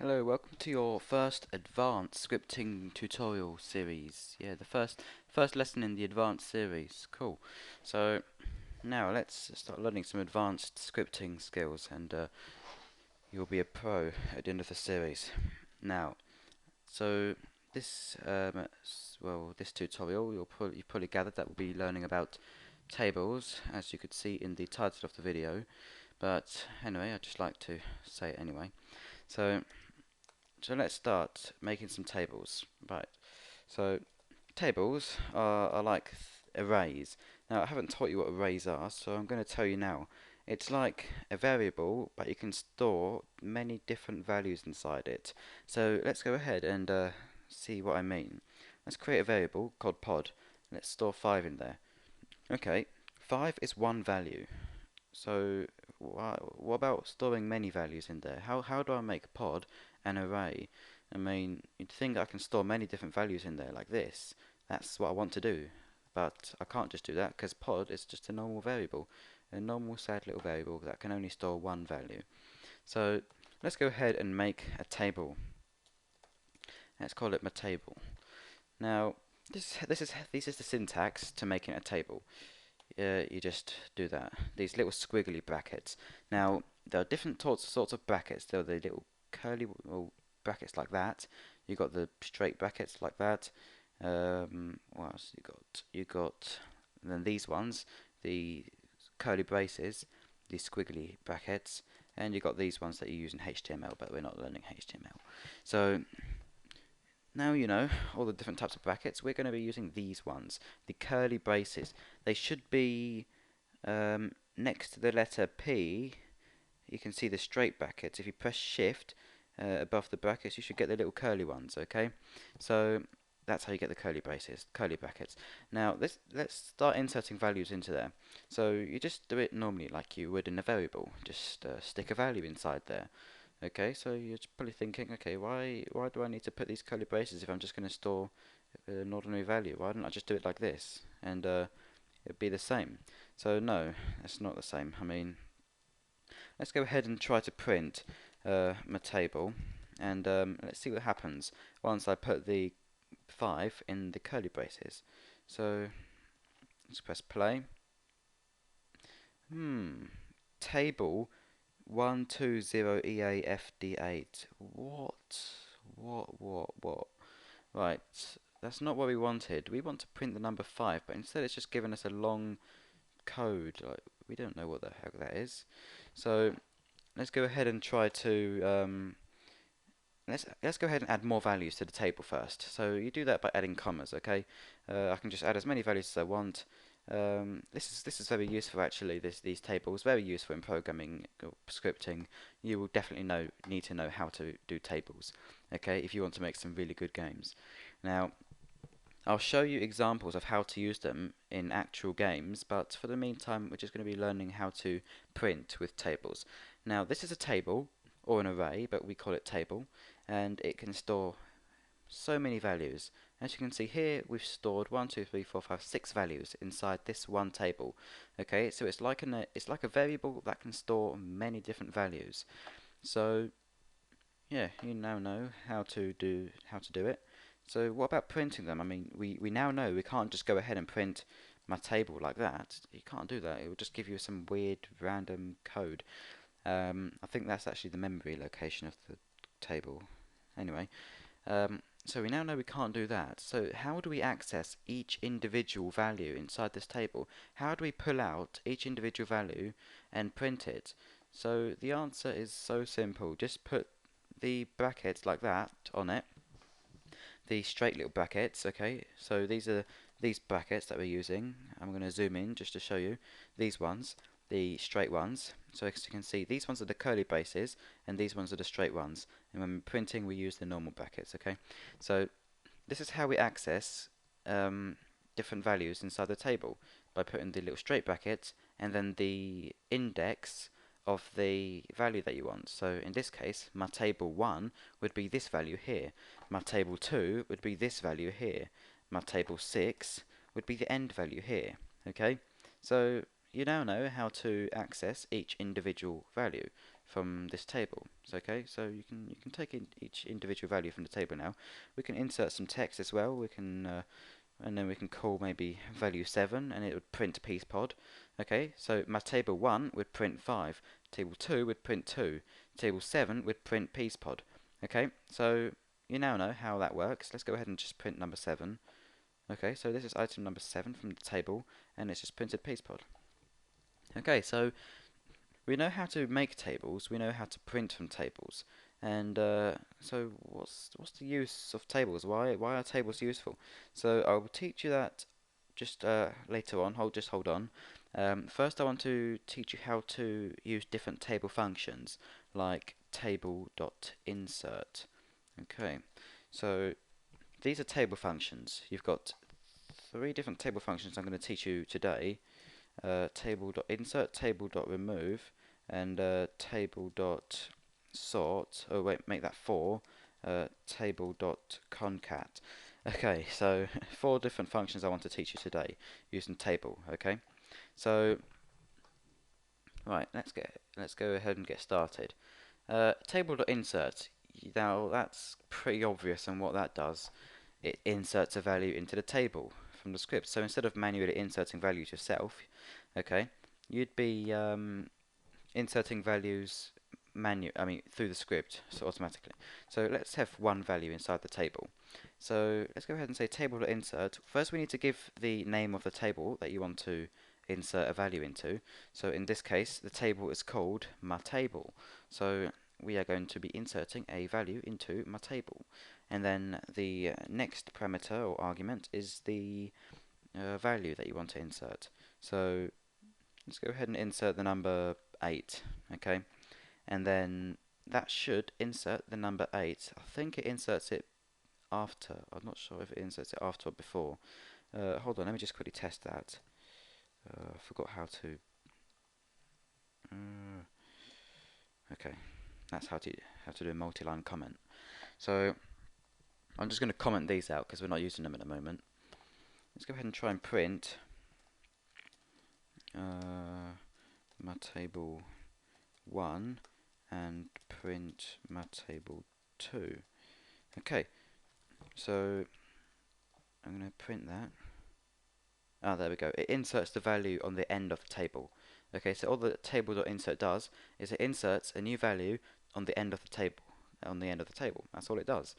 Hello, welcome to your first advanced scripting tutorial series. Yeah, the first lesson in the advanced series. Cool. So now let's start learning some advanced scripting skills, and you'll be a pro at the end of the series. Now, so this tutorial you've probably gathered that we'll be learning about tables, as you could see in the title of the video. But anyway, I'd just like to say it anyway. So. So let's start making some tables. Right. So tables are like arrays. Now I haven't taught you what arrays are, so I'm going to tell you now. It's like a variable, but you can store many different values inside it. So let's go ahead and see what I mean. Let's create a variable called pod. Let's store 5 in there. Okay, 5 is one value. So what about storing many values in there? How do I make pod an array? I mean, you'd think I can store many different values in there like this. That's what I want to do. But I can't just do that because pod is just a normal variable. A normal sad little variable that can only store one value. So let's go ahead and make a table. Let's call it my table. Now this is the syntax to making a table. You just do that. These little squiggly brackets. Now, there are different sorts of brackets. There are the little curly brackets like that. You got the straight brackets like that. What else you got? You got then these ones, the curly braces, the squiggly brackets, and you got these ones that you use in HTML, but we're not learning HTML. So now you know all the different types of brackets. We're going to be using these ones, the curly braces. They should be next to the letter P. You can see the straight brackets. If you press Shift above the brackets, you should get the little curly ones. Okay, so that's how you get the curly braces, curly brackets. Now let's start inserting values into there. So you just do it normally like you would in a variable. Just stick a value inside there. Okay, so you're probably thinking, okay, why do I need to put these curly braces if I'm just going to store an ordinary value? Why don't I just do it like this and it'd be the same? So no, it's not the same. I mean, let's go ahead and try to print my table, and let's see what happens once I put the 5 in the curly braces. So let's press play. Table 120EAFD8. What? What? Right, that's not what we wanted. We want to print the number 5, but instead it's just given us a long code. Like, we don't know what the heck that is. So let's go ahead and try to let's go ahead and add more values to the table first. So you do that by adding commas, okay? I can just add as many values as I want. This is very useful actually. These tables very useful in programming or scripting. You will definitely need to know how to do tables, okay? If you want to make some really good games. Now I'll show you examples of how to use them in actual games, but for the meantime we're just going to be learning how to print with tables. Now this is a table or an array, but we call it table, and it can store so many values. As you can see here, we've stored 1, 2, 3, 4, 5, 6 values inside this one table. Okay, so it's like a variable that can store many different values. So yeah, you now know how to do it. So what about printing them? I mean, we now know we can't just go ahead and print my table like that. You can't do that. It will just give you some weird random code. I think that's actually the memory location of the table. Anyway, so we now know we can't do that. So how do we access each individual value inside this table? How do we pull out each individual value and print it? So the answer is so simple. Just put the brackets like that on it, the straight little brackets. Okay, so these are these brackets that we're using. I'm going to zoom in just to show you these ones, the straight ones. So as you can see, these ones are the curly braces and these ones are the straight ones, and when printing we use the normal brackets. Okay, so this is how we access different values inside the table, by putting the little straight brackets and then the index of the value that you want. So in this case, my table 1 would be this value here. My table 2 would be this value here. My table 6 would be the end value here. Okay? So you now know how to access each individual value. from this table. So, okay, so you can take in each individual value from the table now. We can insert some text as well. We can and then we can call maybe value 7 and it would print piece pod. Okay, so my table 1 would print 5, table 2 would print 2, table 7 would print piece pod. Okay, so you now know how that works. Let's go ahead and just print number 7. Okay, so this is item number 7 from the table and it's just printed piece pod. Okay, so we know how to make tables, we know how to print from tables. And so what's the use of tables? Why are tables useful? So I will teach you that just later on. Hold on. First I want to teach you how to use different table functions like table.insert. Okay. So these are table functions. You've got 3 different table functions I'm going to teach you today. Table.insert, table.remove, and table.sort. Oh wait, make that 4. Table.concat. Okay, so 4 different functions I want to teach you today using table. Okay, so right, let's go ahead and get started. Table.insert. Now that's pretty obvious, and what that does, it inserts a value into the table from the script. So instead of manually inserting values yourself, okay, you'd be inserting values through the script, so automatically. So let's have one value inside the table. So let's go ahead and say table.insert. First we need to give the name of the table that you want to insert a value into. So in this case the table is called my table. So we are going to be inserting a value into my table. And then the next parameter or argument is the value that you want to insert. So let's go ahead and insert the number 8, okay? And then that should insert the number 8. I think it inserts it after. I'm not sure if it inserts it after or before. Hold on, let me just quickly test that. I forgot how to. Okay, that's how to do a multi-line comment. So I'm just going to comment these out because we're not using them at the moment. Let's go ahead and try and print my table 1 and print my table 2. Okay, so I'm going to print that. Ah, there we go. It inserts the value on the end of the table. Okay, so all the table.insert does is it inserts a new value on the end of the table. That's all it does.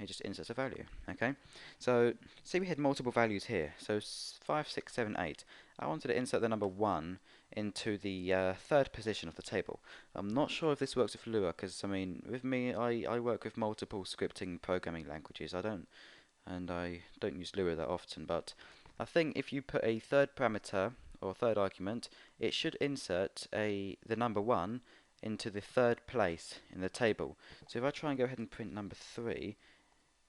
It just inserts a value. Okay, so say we had multiple values here. So 5, 6, 7, 8. I wanted to insert the number 1 into the 3rd position of the table. I'm not sure if this works with Lua because I mean, with me, I work with multiple scripting programming languages. I don't use Lua that often, but I think if you put a 3rd parameter or 3rd argument, it should insert the number 1 into the 3rd place in the table. So if I try and go ahead and print number 3,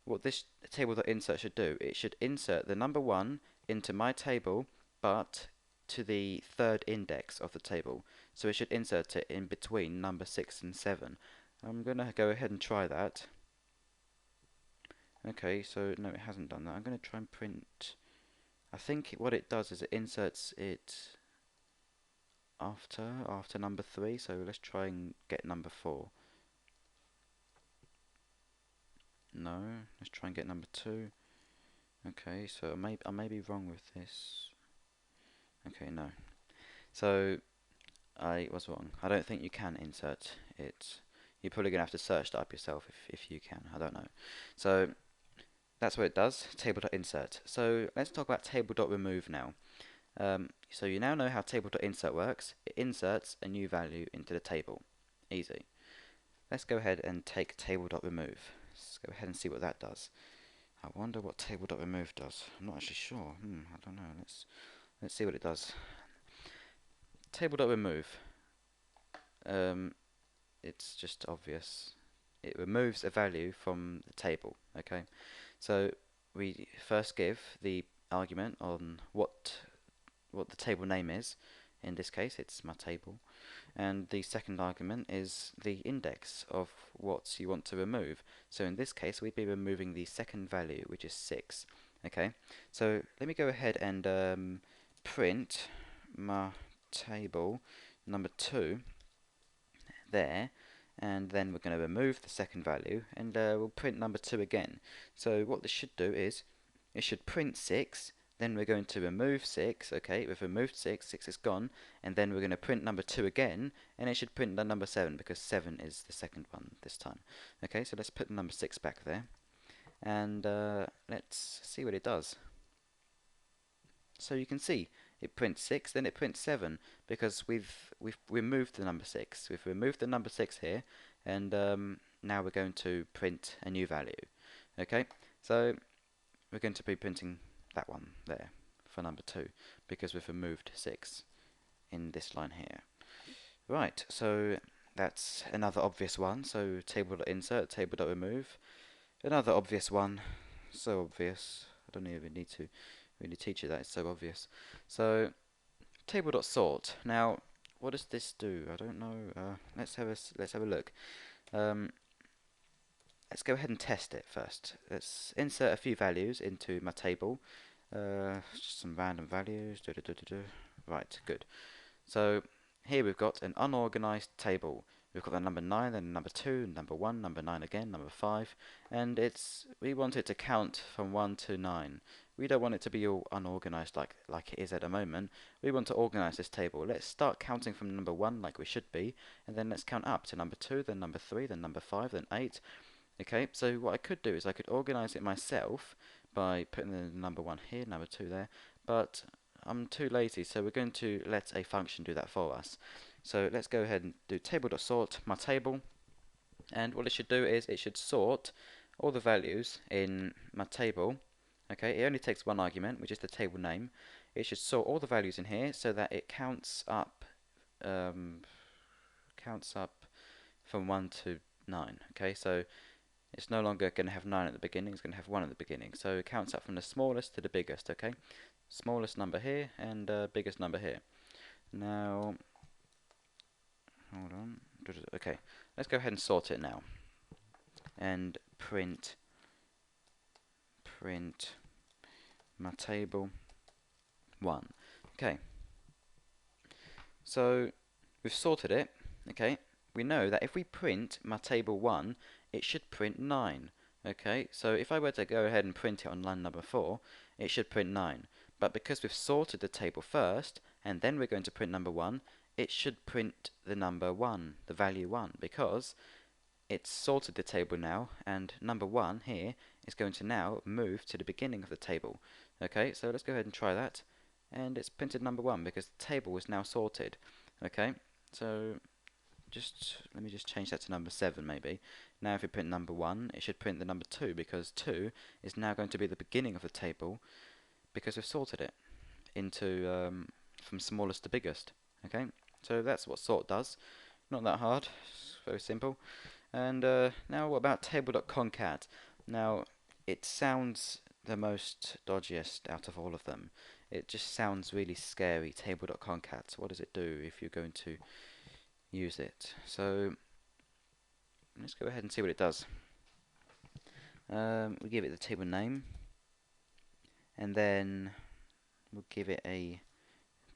what this table.insert should do, it should insert the number 1 into my table, but to the 3rd index of the table. So it should insert it in between number 6 and 7. I'm going to go ahead and try that. Okay, so no, it hasn't done that. I'm going to try and print. I think what it does is it inserts it after number 3. So let's try and get number 4. No, let's try and get number 2. Okay, so I may be wrong with this. Okay, no. So I was wrong. I don't think you can insert it. You're probably gonna have to search that up yourself if you can. I don't know. So that's what it does. Table.insert. So let's talk about table.remove now. So you now know how table.insert works. It inserts a new value into the table. Easy. Let's go ahead and take table.remove. Let's go ahead and see what that does. I wonder what table.remove does. I'm not actually sure. I don't know. Let's see what it does. Table.remove. It's just obvious. It removes a value from the table. Okay. So we first give the argument on what the table name is. In this case, it's my table. And the second argument is the index of what you want to remove. So in this case, we'd be removing the second value, which is 6. Okay, so let me go ahead and print my table number 2. there, and then we're going to remove the second value, and we'll print number 2 again. So what this should do is, it should print 6, then we're going to remove 6, okay, we've removed 6, 6 is gone, and then we're going to print number 2 again, and it should print the number 7, because 7 is the second one this time. Okay, so let's put the number 6 back there, and let's see what it does. So you can see, it prints 6, then it prints 7, because we've removed the number 6. We've removed the number 6 here, and now we're going to print a new value. Okay, so we're going to be printing that one there for number 2, because we've removed 6 in this line here. Right, so that's another obvious one. So table.insert, table.remove. Another obvious one, so obvious, I don't even need to really teach you that, it's so obvious. So table.sort. Now, what does this do? I don't know. Let's have a look. Let's go ahead and test it first. Let's insert a few values into my table. Just some random values. Right, good. So here we've got an unorganized table. We've got the number 9, then number 2, number 1, number 9 again, number 5, and we want it to count from 1 to 9. We don't want it to be all unorganized like it is at the moment. We want to organize this table. Let's start counting from number 1 like we should be, and then let's count up to number 2, then number 3, then number 5, then 8. Okay, so what I could do is I could organize it myself by putting the number 1 here, number 2 there, but I'm too lazy, so we're going to let a function do that for us. So let's go ahead and do table.sort my table, and what it should do is it should sort all the values in my table. Okay, it only takes one argument, which is the table name. It should sort all the values in here so that it counts up from 1 to 9. Okay, so it's no longer going to have 9 at the beginning, it's going to have 1 at the beginning. So it counts up from the smallest to the biggest, okay? Smallest number here and biggest number here. Now, hold on. Okay, let's go ahead and sort it now. And print my table 1. Okay. So we've sorted it, okay? We know that if we print my table 1, it should print 9. Okay, so if I were to go ahead and print it on line number 4, it should print 9. But because we've sorted the table first, and then we're going to print number 1, it should print the number 1, the value 1, because it's sorted the table now, and number 1 here is going to now move to the beginning of the table. Okay, so let's go ahead and try that, and it's printed number 1 because the table is now sorted. Okay, so let me just change that to number 7 maybe. Now if we print number 1, it should print the number 2, because 2 is now going to be the beginning of the table because we've sorted it into from smallest to biggest. Okay, so that's what sort does. Not that hard, it's very simple. And now what about table.concat? Now it sounds the most dodgiest out of all of them. It just sounds really scary. Table.concat. What does it do if you're going to use it? So let's go ahead and see what it does. We give it the table name, and then we'll give it a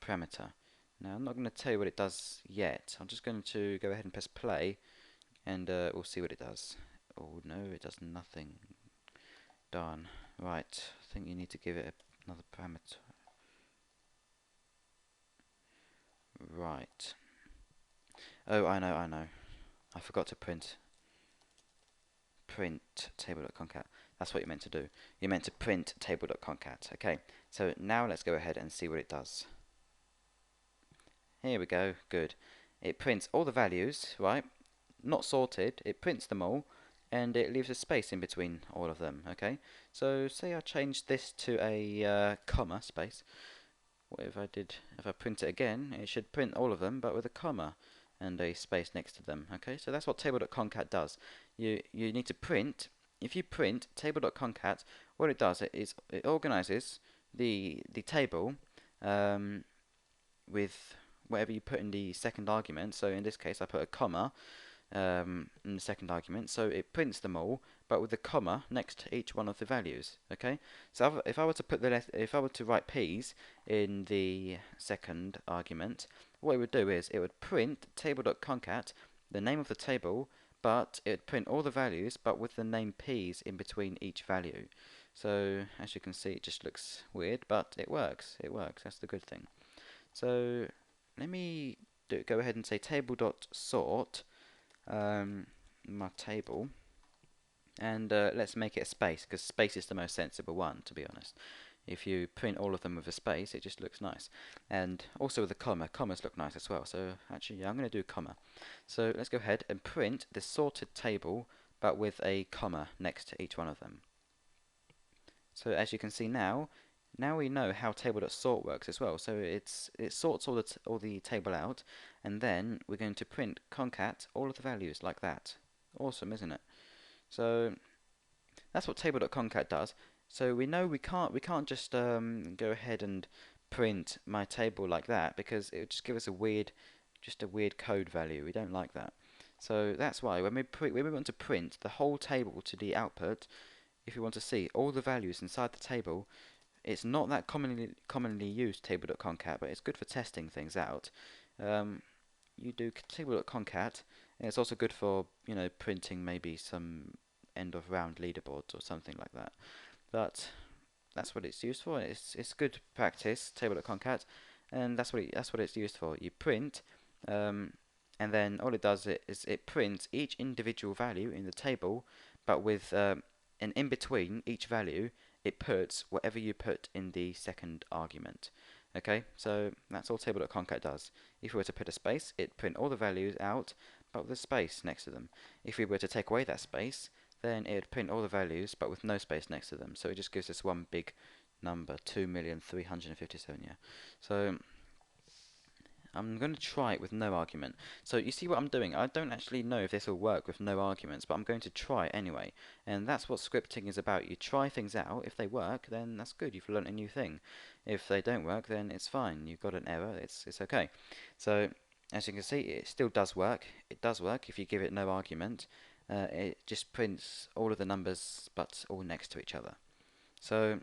parameter. Now I'm not going to tell you what it does yet. I'm just going to go ahead and press play, and we'll see what it does. Oh no, it does nothing. Darn. Right, I think you need to give it another parameter. Right. Oh, I know. I forgot to print table.concat. That's what you meant to do. You meant to print table.concat. Okay, so now let's go ahead and see what it does. Here we go, good. It prints all the values, right? Not sorted, it prints them all, and it leaves a space in between all of them, okay? So say I change this to a comma space. What if I print it again, it should print all of them, but with a comma and a space next to them, okay? So that's what table.concat does. You need to print, if you print table.concat, what it does is it organizes the table with whatever you put in the second argument. So in this case I put a comma in the second argument, so it prints them all, but with a comma next to each one of the values. Okay, so if I were to write p's in the second argument, what it would do is it would print table.concat the name of the table, but it would print all the values, but with the name P's in between each value. So as you can see, it just looks weird, but it works. It works. That's the good thing. So let me go ahead and say table.sort my table, and let's make it a space, because space is the most sensible one, to be honest. If you print all of them with a space, it just looks nice. And also with a comma, commas look nice as well. So actually, yeah, I'm going to do comma. So let's go ahead and print the sorted table, but with a comma next to each one of them. So as you can see now we know how table.sort works as well. So it sorts all the table out, and then we're going to print concat all of the values like that. Awesome, isn't it? So that's what table.concat does. So we know we can't just go ahead and print my table like that, because it would just give us just a weird code value. We don't like that. So that's why when we want to print the whole table to the output, if you want to see all the values inside the table, it's not that commonly used table.concat, but it's good for testing things out. You do table.concat, and it's also good for printing maybe some end of round leaderboards or something like that. But that's what it's used for. It's good practice, table.concat, and that's what it's used for. You print, and then all it does is it prints each individual value in the table, but with and in between each value, it puts whatever you put in the second argument. Okay, so that's all table.concat does. If we were to put a space, it'd print all the values out, but with a space next to them. If we were to take away that space, then it would print all the values, but with no space next to them. So it just gives us one big number, 2,357,000. Yeah. So I'm going to try it with no argument. So you see what I'm doing? I don't actually know if this will work with no arguments, but I'm going to try it anyway. And that's what scripting is about. You try things out. If they work, then that's good. You've learned a new thing. If they don't work, then it's fine. You've got an error. It's okay. So as you can see, it still does work. It does work if you give it no argument. It just prints all of the numbers, but all next to each other. So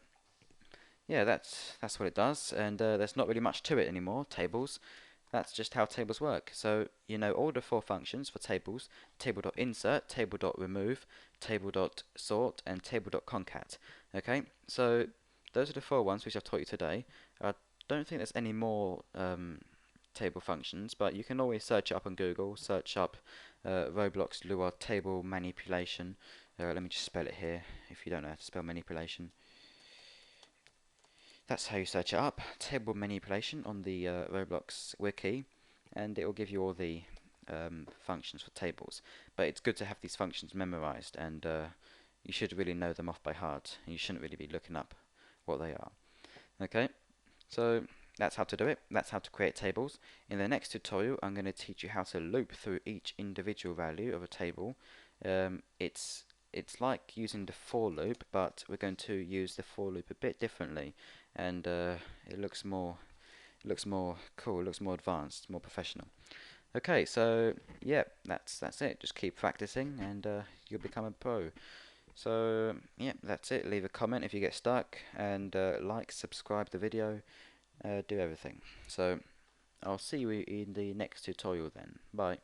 yeah, that's what it does. And there's not really much to it anymore. Tables. That's just how tables work. So you know all the 4 functions for tables: table.insert, table.remove, table.sort, and table.concat. Okay, so those are the 4 ones which I've taught you today. I don't think there's any more table functions, but you can always search it up on Google. Search up Roblox Lua table manipulation. Let me just spell it here if you don't know how to spell manipulation. That's how you search it up, table manipulation on the Roblox wiki, and it will give you all the functions for tables. But it's good to have these functions memorized, and you should really know them off by heart. You shouldn't really be looking up what they are. Okay, so that's how to do it. That's how to create tables. In the next tutorial, I'm going to teach you how to loop through each individual value of a table. It's like using the for loop, but we're going to use the for loop a bit differently, and it looks more cool, it looks more advanced, more professional. Okay, so yeah, that's it. Just keep practicing, and you'll become a pro. So yeah, that's it. Leave a comment if you get stuck, and like, subscribe the video, do everything. So I'll see you in the next tutorial then. Bye.